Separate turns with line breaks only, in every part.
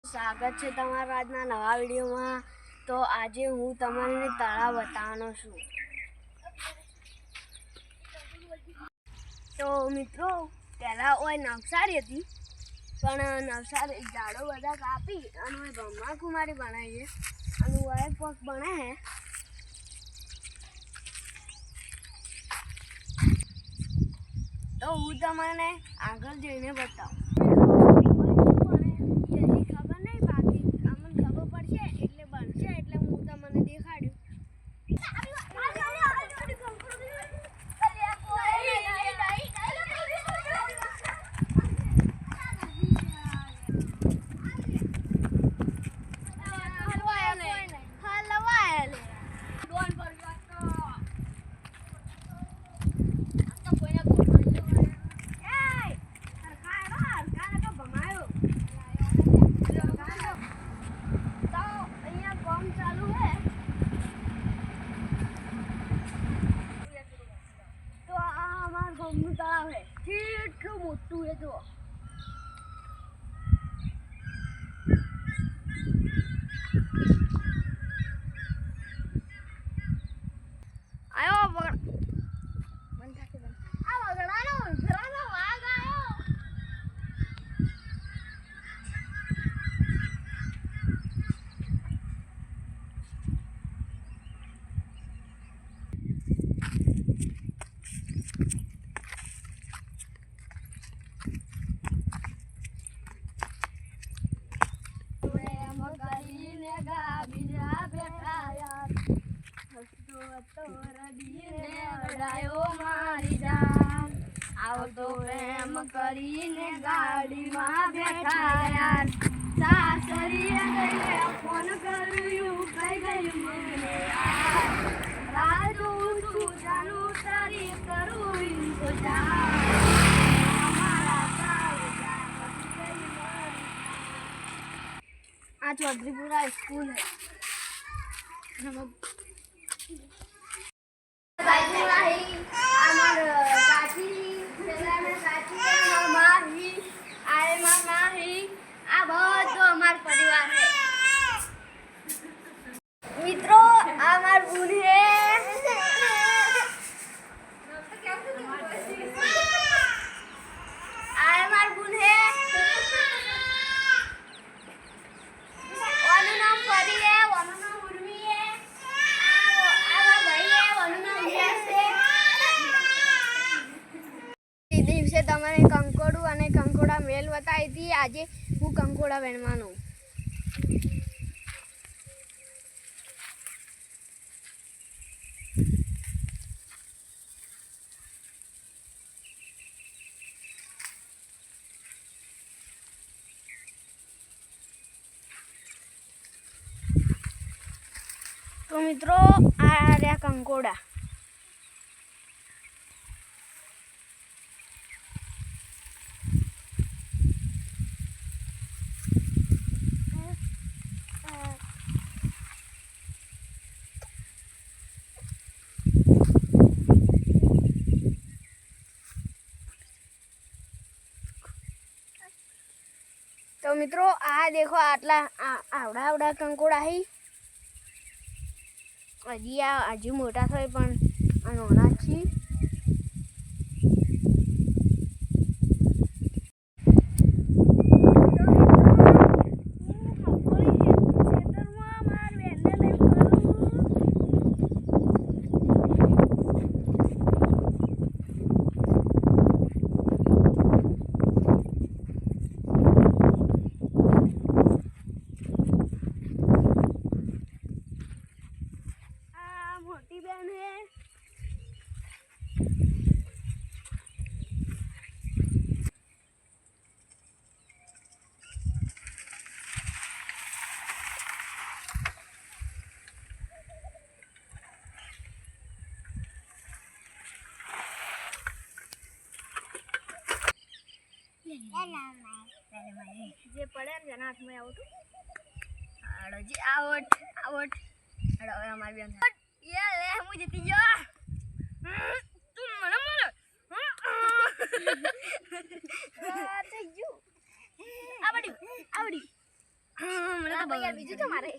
સ્વાગત છે તમારા આજના નવા વિડીયોમાં। તો આજે હું તમને તળાવ બતાવવાનો છું। તો મિત્રો પહેલાં ઓય નવસારી હતી, પણ નવસારી ઝાડો બધા કાપી અને બ્રહ્માકુમારી બનાવી છે અને ઓય પગ બને છે। તો હું તમને આગળ જઈને બતાવું। तलाव है કેટલું મોટું है જો આયો બંધ થાકે આ વગડાનો ઘરાનો વાગ આયો। तो रडीने अडायो मारी जान आवतो प्रेम करीने गाड़ी में बैठा यार सासरिया गई फोन करूं कई गई मने राजू तू जानू तारी करूं इंतजार हमारा आज चौधरीपुरा स्कूल है। परिवार है मित्रों आमार बूढ़ है आमार बूढ़ है वानु नाम परी है वानु नाम उर्मी है आमार भाई है वानु नाम व्यास है। એ દિવસે તમારે કંકોડું અને કંકોડા મેલ બતાવી હતી। આજે હું કંકોડા વેણવાનો। તો મિત્રો આ રહ્યા કંકોડા। तो मित्रों आ देखो आटला आवड़ा आवड़ा कंकोड़ा ही हजी हजू मोटा थोड़ा पण नाना छी। मोटी बहन है जे पड़े जना हाथ में आवत आड़ो जी आवट आवट अड़ो हमारी बहन ये ले मुझे तीजा तुम मना मना थैंक यू आवड़ी आवड़ी મને તો યાર બીજું તો મારે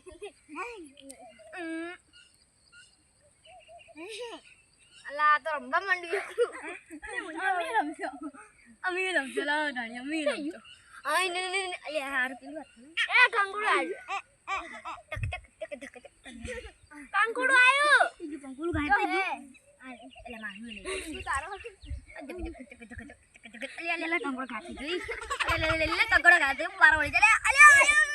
અલા તો રમવા માંડ્યું અમે રમશો લાવ ધાણી અમે રમશો આઈ ને અલ્યા હાર પેલું એ કંગુડો આવ્યો ટક ટક ટક ટક કંગુડો આવ્યો બીજું કંગુડો ગાય પે એટલે મારું લે તું તારો અલ્યા કંગુડો ખાતી જોઈ અલ્યા કંગુડો ખાતી મારો વળી ચાલે અલ્યા